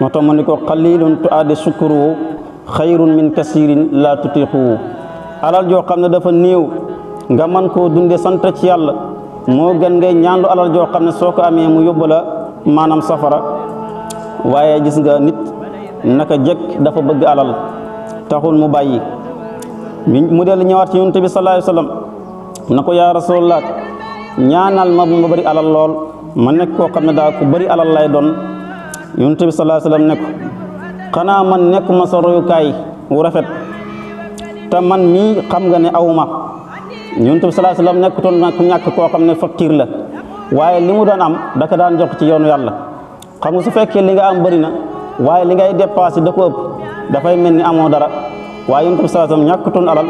moo tax mu ni ko qalilun tuaddi shukru xayrun min kasirin la tutiqu alal joo xam ne dafa néew nga man koo dunde sant ci yàlla moo gën ngay ñaanlu alal joo xam ne soo ko amee mu yóbbu la maanaam safara waaye gis nga nit naka jekk dafa bëgg alal taxul mu bàyyi mu dellu ñëwaat ci yonent bi sallallahu alayhi wa sallam na ko yaa rasulullah ñaanal ma bu ma bëri alal lool ma nekk koo xam ne daa ku bëri alal lay doon yonent bi sallallahu alayhi wa sallam ne ko xanaa man nekkuma sa royukaay wu rafet te man mii xam nga ne awma yonent bi sallallahu alayhi wa sallam nekkutoon na ku ñàkk koo xam ne fakkiir la waaye li mu doon am daka daan jox ci yoonu yàlla xam nga su fekkee li nga am bëri na waaye li ngay dépassé da ko ëpp dafay mel ni amoo dara waaye yonent bi sallallahu alayhi wa sallam ñàkkutoon alal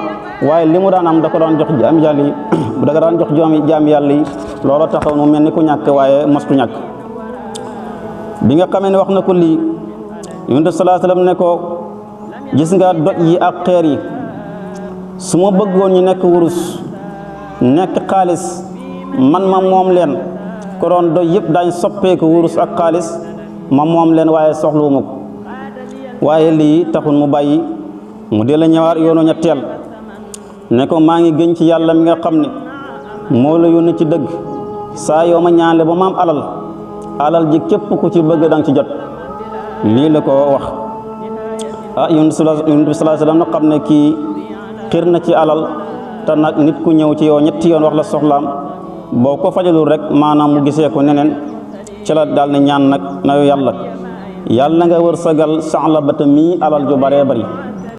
waaye li mu daan am da ko daan jox jaami yàlla yi da ko daan jox jaami yàlla yi loolu taxaw mu mel ni ku ñàkk waaye mostu ñàkk bi nga xamee ne wax na ko lii yonent bi sallallahu alayhi wa sallam ne ko gis nga doj yi ak xeer yi su ma bëggoon ñu nekk wurus nekk xaalis man ma moom leen ko doon doj yëpp daañ soppeeku wurus ak xaalis ma moom leen waaye soxluwuma ko waaye lii taxul mu bàyyi mu dee la ñëwaat yoonu ñetteel ne ko maa ngi gën ci yàlla mi nga xam ne moo la yónni ci dëgg saa yoo ma ñaanle ba ma am alal ji képp ku ci bëgg danga ci jot lii la ko wax yonent bi sallallahu alayhi wa sallam na xam ne kii xir na ci alal te nag nit ku ñëw ci yow ñetti yoon wax la soxlaam boo ko fajalul rek maanaam mu gisee ko neneen ci la daal ne ñaan nag na yàlla nga wërsëgal Sa'labata mii alal ju baree bari